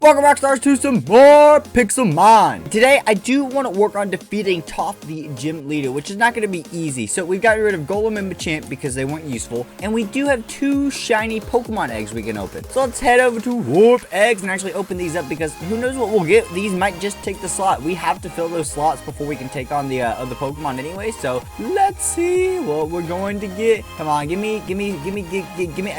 Welcome back, stars, to some more Pixelmon. Today, I do want to work on defeating Toph, the gym leader, which is not going to be easy. So we've gotten rid of Golem and Machamp because they weren't useful. And we do have 2 shiny Pokemon eggs we can open. So let's head over to Warp Eggs and actually open these up because who knows what we'll get. These might just take the slot. We have to fill those slots before we can take on the other Pokemon anyway. So let's see what we're going to get. Come on, give me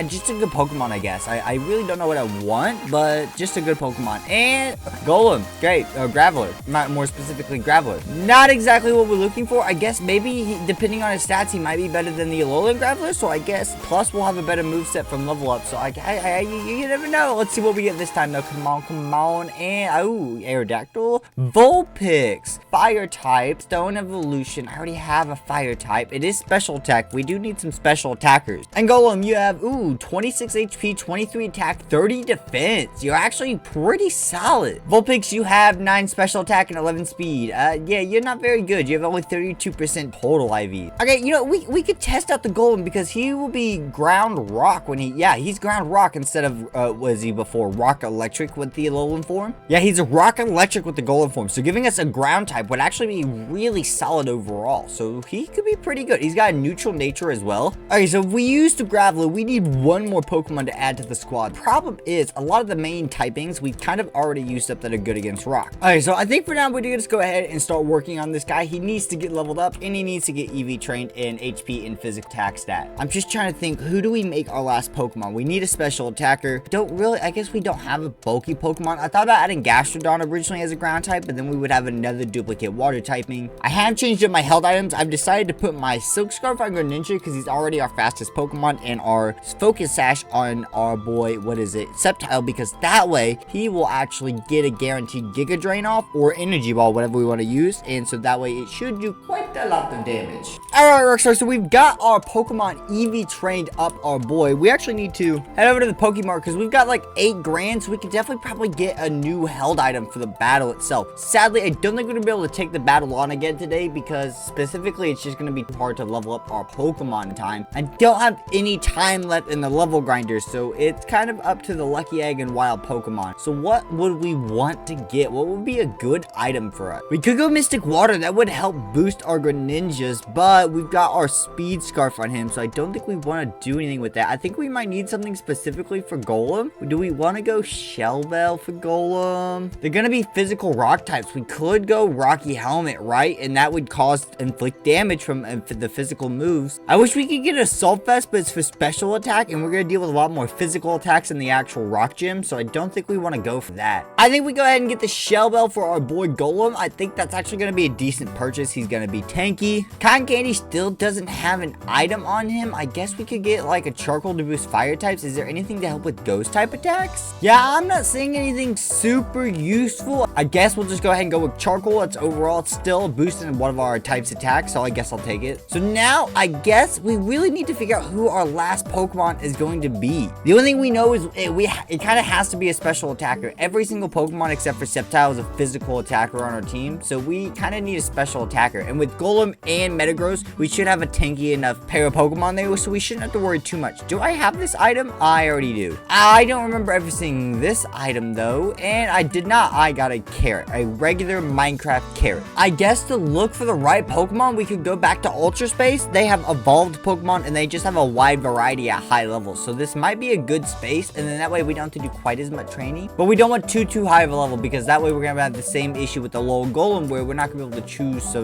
just a good Pokemon, I guess. I really don't know what I want, but just a good Pokemon. And Golem, great. Graveler, more specifically Graveler. Not exactly what we're looking for. I guess maybe depending on his stats, he might be better than the Alolan Graveler. So I guess plus we'll have a better moveset from level up. So you never know. Let's see what we get this time though. Come on. And Aerodactyl, Vulpix, Fire type, Stone Evolution. I already have a Fire type. It is special attack. We do need some special attackers. And Golem, you have 26 HP, 23 attack, 30 defense. You're actually pretty solid. Vulpix, you have 9 special attack and 11 speed. Yeah, you're not very good. You have only 32% total IV. Okay, you know, we could test out the Golem because he will be ground rock when he's ground rock instead of, was he before rock electric with the Alolan form? Yeah, he's a rock electric with the Golem form. So giving us a ground type would actually be really solid overall. So he could be pretty good. He's got a neutral nature as well. Okay, so if we use the Graveler, we need one more Pokemon to add to the squad. Problem is, a lot of the main typings we kind of already used up that are good against rock. Okay, so I think for now we're gonna just go ahead and start working on this guy. He needs to get leveled up and he needs to get EV trained in HP and physical attack stat. I'm just trying to think, who do we make our last Pokemon? We need a special attacker. I guess we don't have a bulky Pokemon. I thought about adding Gastrodon originally as a ground type, but then we would have another duplicate water typing. I have changed up my health items. I've decided to put my Silk Scarf on Greninja because he's already our fastest Pokemon, and our Focus Sash on our boy, Sceptile, because that way he will actually get a guaranteed Giga Drain off or Energy Ball, whatever we want to use, and so that way it should do quite a lot of damage. Alright, Rockstar, so we've got our Pokemon EV trained up our boy. We actually need to head over to the Pokemart because we've got like 8 grand, so we could definitely probably get a new held item for the battle itself. Sadly, I don't think we're gonna be able to take the battle on again today because specifically it's just gonna be hard to level up our Pokemon in time. I don't have any time left in the level grinder, so it's kind of up to the Lucky Egg and Wild Pokemon. So what would we want to get? What would be a good item for us? We could go Mystic Water. That would help boost our Greninjas, but we've got our Speed Scarf on him, so I don't think we want to do anything with that. I think we might need something specifically for Golem. Do we want to go Shell Bell for Golem? They're going to be physical rock types. We could go Rocky Helmet, right? And that would inflict damage from the physical moves. I wish we could get Assault Vest, but it's for special attack, and we're going to deal with a lot more physical attacks in the actual rock gym, so I don't think we want to go for that. I think we go ahead and get the Shell Bell for our boy Golem. I think that's actually going to be a decent purchase. He's going to be tanky. Cotton Candy still doesn't have an item on him. I guess we could get like a Charcoal to boost fire types. Is there anything to help with ghost type attacks? Yeah, I'm not seeing anything super useful. I guess we'll just go ahead and go with Charcoal. It's overall still boosting one of our types attacks, so I guess I'll take it. So now I guess we really need to figure out who our last Pokemon is going to be. The only thing we know is it kind of has to be a special attacker. Every single Pokemon except for Sceptile is a physical attacker on our team, so we kind of need a special attacker. And with Golem and Metagross, we should have a tanky enough pair of Pokemon there, so we shouldn't have to worry too much. Do I have this item? I already do. I don't remember ever seeing this item though, and I did not. I got a carrot, a regular Minecraft carrot. I guess to look for the right Pokemon, we could go back to Ultra Space. They have evolved Pokemon, and they just have a wide variety at high levels, so this might be a good space, and then that way we don't have to do quite as much training, but we don't want too high of a level because that way we're gonna have the same issue with the low Golem where we're not gonna be able to choose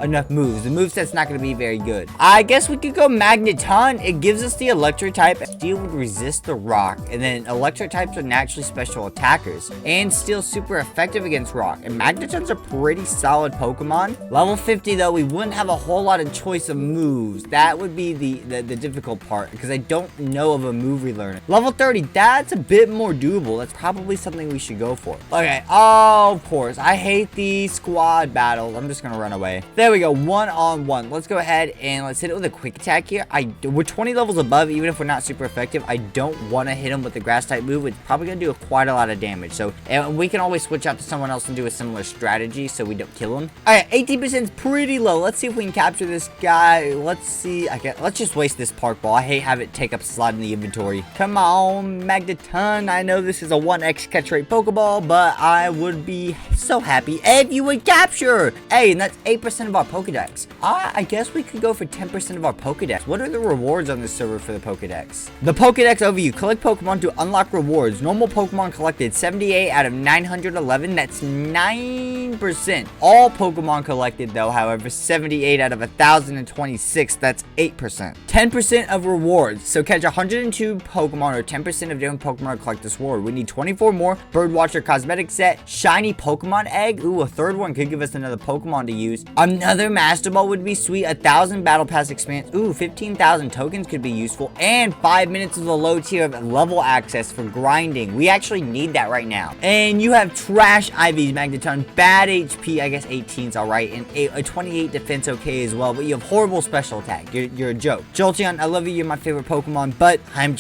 enough moves. The moveset's not gonna be very good. I guess we could go Magneton. It gives us the electric type. Steel would resist the rock, and then electric types are naturally special attackers, and Steel's super effective against rock, and Magneton's a pretty solid Pokemon. Level 50 though, we wouldn't have a whole lot of choice of moves. That would be the difficult part because I don't know of a move relearner. Level 30, that's a bit more doable. That's probably something we should go for. Okay, oh, of course. I hate these squad battles. I'm just gonna run away. There we go. go one-on-one. Let's go ahead and let's hit it with a quick attack here. We're 20 levels above, even if we're not super effective. I don't want to hit him with the grass type move. It's probably going to do quite a lot of damage. So and we can always switch out to someone else and do a similar strategy so we don't kill him. All right, 18% is pretty low. Let's see if we can capture this guy. Let's see. Let's just waste this park ball. I hate have it take up a slot in the inventory. Come on, Magneton. I know this is a 1x catch rate Pokeball, but I would be so happy if you would capture. Hey, and that's 8% of our Pokedex. I guess we could go for 10% of our Pokedex. What are the rewards on this server for the Pokedex? The Pokedex overview. Collect Pokemon to unlock rewards. Normal Pokemon collected 78 out of 911. That's 9%. All Pokemon collected, though, however, 78 out of 1,026. That's 8%. 10% of rewards. So catch 102 Pokemon or 10% of different Pokemon to collect this reward. We need 24 more. Birdwatcher cosmetic set. Shiny Pokemon egg. Ooh, a third one could give us another Pokemon to use. Another Master Ball would be sweet. 1,000 Battle Pass experience. Ooh, 15,000 tokens could be useful. And 5 minutes of the low tier of level access for grinding. We actually need that right now. And you have trash IVs, Magneton. Bad HP, I guess 18's alright. And a 28 defense okay as well. But you have horrible special attack. You're a joke. Jolteon, I love you. You're my favorite Pokemon. But I'm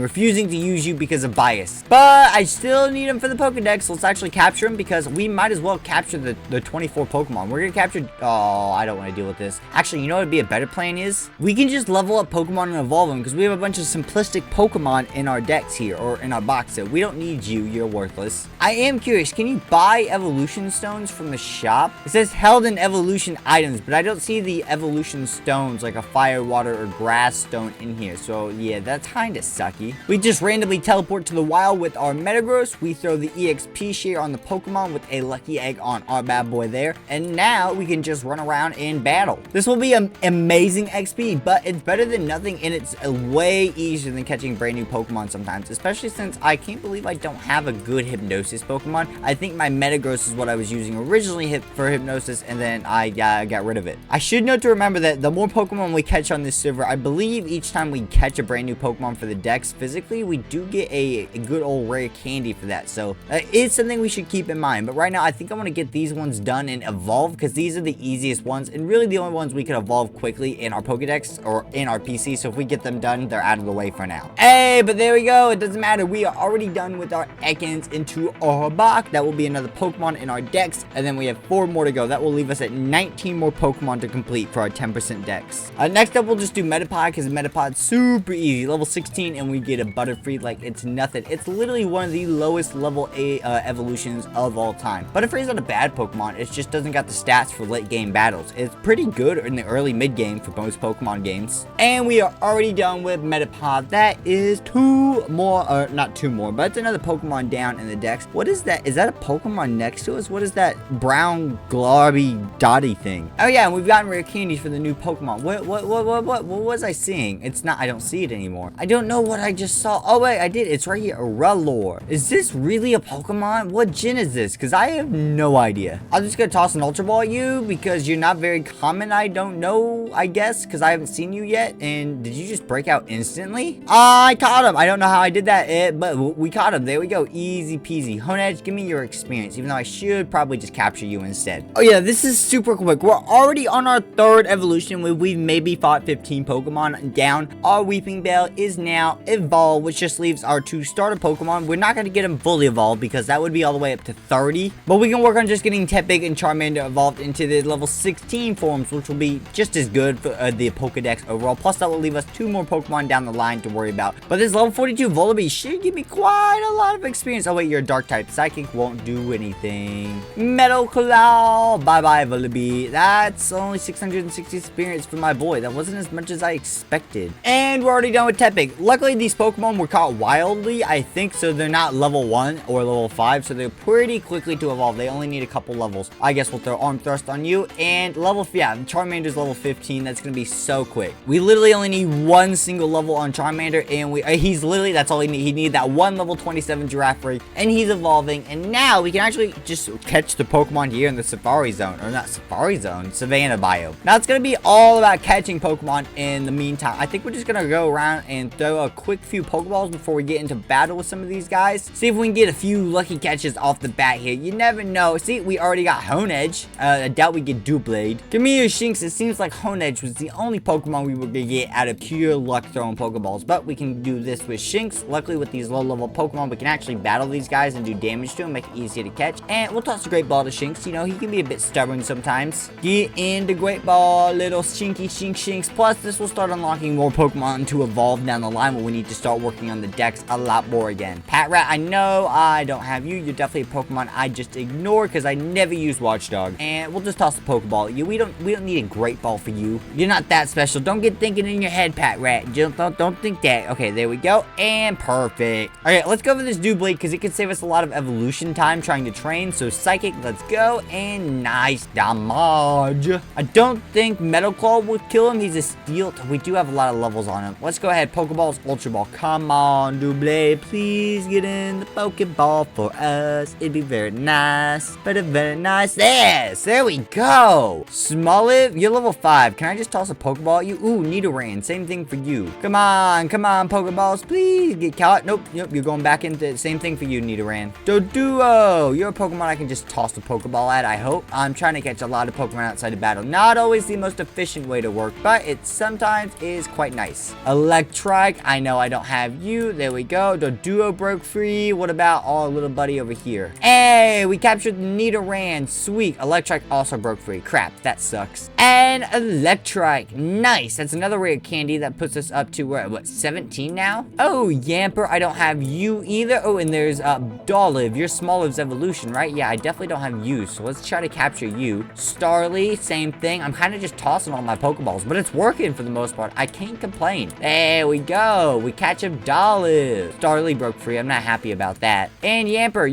refusing to use you because of bias. But I still need him for the Pokedex. Let's actually capture him because we might as well capture the 24 Pokemon. We're going to capture... Oh, I don't want to deal with this. Actually, you know what would be a better plan is? We can just level up Pokemon and evolve them because we have a bunch of simplistic Pokemon in our decks here or in our box. So we don't need you. You're worthless. I am curious. Can you buy evolution stones from the shop? It says held in evolution items, but I don't see the evolution stones like a fire, water, or grass stone in here. So yeah, that's kind of sucky. We just randomly teleport to the wild with our Metagross. We throw the EXP share on the Pokemon with a lucky egg on our bad boy there. And now we can just run around and battle. This will be an amazing XP, but it's better than nothing, and it's way easier than catching brand new Pokemon sometimes, especially since I can't believe I don't have a good Hypnosis Pokemon. I think my Metagross is what I was using originally for Hypnosis, and then I got rid of it. I should note to remember that the more Pokemon we catch on this server, I believe each time we catch a brand new Pokemon for the Dex physically, we do get a good old rare candy for that. So it's something we should keep in mind. But right now, I think I want to get these ones done and evolve because these are the easiest ones and really the only ones we can evolve quickly in our Pokedex or in our PC. So if we get them done, they're out of the way for now. Hey, but there we go. It doesn't matter. We are already done with our Ekans into our box. That will be another Pokemon in our Dex. And then we have 4 more to go. That will leave us at 19 more Pokemon to complete for our 10% Dex. Next up, we'll just do Metapod because Metapod's super easy. Level 16 and we get a Butterfree like it's nothing. It's literally one of the lowest level A evolutions of all time. Butterfree's not a bad Pokemon. It just doesn't got the stats for late game battles. It's pretty good in the early mid game for most Pokemon games. And we are already done with Metapod. That is 2 more, or not 2 more, but it's another Pokemon down in the Dex. What is that? Is that a Pokemon next to us? What is that brown globby dotty thing? Oh yeah, and we've gotten rare candies for the new Pokemon. What was I seeing? It's not, I don't see it anymore. I don't know what I just saw. Oh wait, I did. It's right here. Rellor. Is this really a Pokemon? What gen is this? Because I have no idea. I'm just gonna toss an Ultra Ball at you because you're not very common. I don't know, I guess, because I haven't seen you yet. And did you just break out instantly? I caught him. I don't know how I did that, but we caught him. There we go. Easy peasy. Honedge, give me your experience, even though I should probably just capture you instead. Oh yeah, this is super quick. We're already on our 3rd evolution where we've maybe fought 15 Pokemon down. Our Weeping Bell is now evolved, which just leaves our 2 starter Pokemon. We're not going to get them fully evolved because that would be all the way up to 30. But we can work on just getting Tepig and Charmander evolved into the level 16 forms, which will be just as good for the Pokedex overall. Plus, that will leave us 2 more Pokemon down the line to worry about. But this level 42 Volibee should give me quite a lot of experience. Oh, wait, you're a Dark type. Psychic won't do anything. Metal Claw. Bye-bye, Volibee. That's only 660 experience for my boy. That wasn't as much as I expected. And we're already done with Tepig. Luckily, these Pokemon were caught wildly, I think, so they're not level 1 or level 5, so they're pretty quickly to evolve. They only need a couple levels. I guess we'll throw Arm Thrust on you. And Charmander's level 15. That's going to be so quick. We literally only need 1 single level on Charmander, and he's literally, that's all he needs. He needed that 1 level 27 Giraffe, and he's evolving. And now we can actually just catch the Pokemon here in the Safari Zone, or not Safari Zone, Savannah Biome. Now it's going to be all about catching Pokemon in the meantime. I think we're just going to go around and throw a quick few Pokeballs before we get into battle with some of these guys. See if we can get a few lucky catches off the bat here. You never know. See, we already got Honedge. I doubt we get Doublade. Come here, Shinx. It seems like Honedge was the only Pokemon we were gonna get out of pure luck throwing Pokeballs, but we can do this with Shinx. Luckily, with these low-level Pokemon, we can actually battle these guys and do damage to them, make it easier to catch. And we'll toss a Great Ball to Shinx. You know, he can be a bit stubborn sometimes. Get in the Great Ball, little Shinx. Plus, this will start unlocking more Pokemon to evolve down the line when we need to start working on the dex a lot more again. Patrat, I know I don't have you. You're definitely a Pokemon I just ignore because I never use Watchdog. And we'll just toss the Pokeball at you. We don't need a Great Ball for you. You're not that special. Don't get thinking in your head, Patrat. Don't think that. Okay, there we go. And perfect. Okay, let's go for this Doublade because it can save us a lot of evolution time trying to train. So Psychic, let's go. And nice damage. I don't think Metal Claw would kill him. He's a Steel. We do have a lot of levels on him. Let's go ahead. Pokeballs, Ultra Ball. Come on, Doublade. Please get in the Pokeball for us. It'd be very nice. But very nice. Yes, there we go. Smoliv, you're level 5. Can I just toss a Pokeball at you? Ooh, Nidoran. Same thing for you. Come on, Pokeballs. Please get caught. Nope, you're going back into same thing for you, Nidoran. Doduo, you're a Pokemon I can just toss the Pokeball at, I hope. I'm trying to catch a lot of Pokemon outside of battle. Not always the most efficient way to work, but it sometimes is quite nice. Electrike, I know I don't have you. There we go. Doduo broke free. What about our little buddy over here? Hey, we captured the Nidoran. Sweet. Electrike also broke free. Crap, that sucks. And Electrike. Nice. That's another rare candy that puts us up to, what, 17 now? Oh, Yamper, I don't have you either. Oh, and there's Dolliv. You're Smoliv's evolution, right? Yeah, I definitely don't have you, so let's try to capture you. Starly, same thing. I'm kind of just tossing all my Pokeballs, but it's working for the most part. I can't complain. There we go. We catch him, Dolliv. Starly broke free. I'm not happy about that. And Yamper,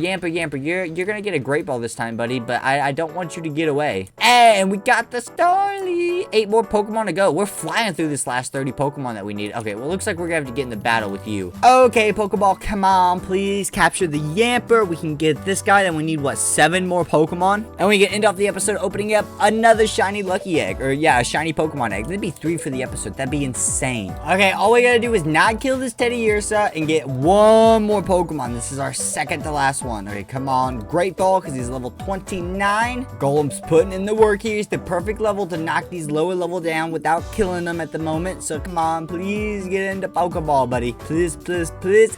you're gonna get a Great Ball this time, buddy, but I don't want you to get away. And we got the Starly. 8 more Pokemon to go. We're flying through this last 30 Pokemon that we need. Okay, well, looks like we're gonna have to get in the battle with you. Okay, Pokeball, come on, please. Capture the Yamper. We can get this guy. Then we need, what, 7 more Pokemon? And we can end off the episode opening up another shiny lucky egg. Or, yeah, a shiny Pokemon egg. That'd be 3 for the episode. That'd be insane. Okay, all we gotta do is not kill this Teddy Ursa and get 1 more Pokemon. This is our second to last one. Okay, come on. Great Ball, because he's level 29. Golem's putting in the work here. He's the perfect level to knock these lower level down without killing them at the moment. So, come on. Please get into Pokeball, buddy. Please.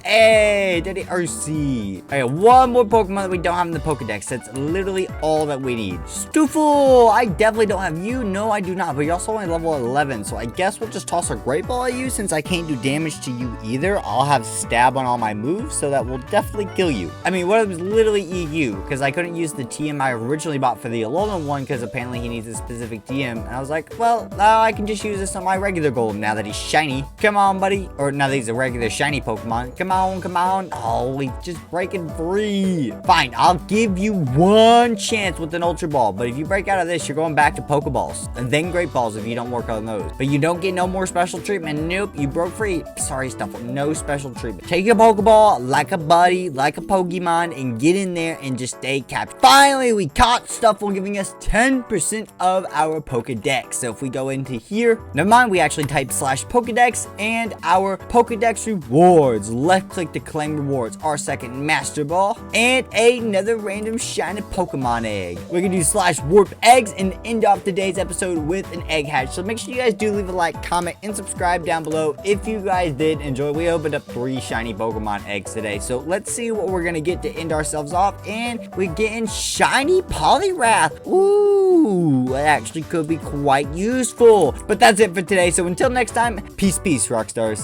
Hey, Teddy Ursa. Okay, 1 more Pokemon that we don't have in the Pokedex. That's literally all that we need. Stoofle! I definitely don't have you. No, I do not. But you're also only level 11. So I guess we'll just toss a Great Ball at you since I can't do damage to you either. I'll have stab on all my moves, so that will definitely kill you. I mean, what was literally EU, because I couldn't use the TM I originally bought for the Alolan one, because apparently he needs a specific TM. And I was like, well, I can just use this on my regular Golem now that he's shiny. Come on, buddy. Or now that he's a regular shiny Pokemon. Come on. Oh, he's just breaking free. Fine, I'll give you 1 chance with an Ultra Ball, but if you break out of this, you're going back to Pokeballs, and then Great Balls if you don't work on those. But you don't get no more special treatment. Nope, you broke free. Sorry, Stuffle, no special treatment. Take your Pokeball like a buddy, like a Pokemon, and get in there and just stay captured. Finally, we caught Stuffle, giving us 10% of our Pokedex. So if we go into here, never mind, we actually type /Pokedex and our Pokedex rewards. Left click to claim rewards. Our second Master Ball and another random shiny Pokemon egg. We're gonna do /warp eggs and end off today's episode with an egg hatch. So make sure you guys do leave a like, comment, and subscribe down below if you guys did enjoy. We opened up 3 shiny Pokemon eggs today. So let's see what we're gonna get to end ourselves off. And we're getting shiny Poliwrath. Ooh, that actually could be quite useful. But that's it for today. So until next time, peace, Rockstars.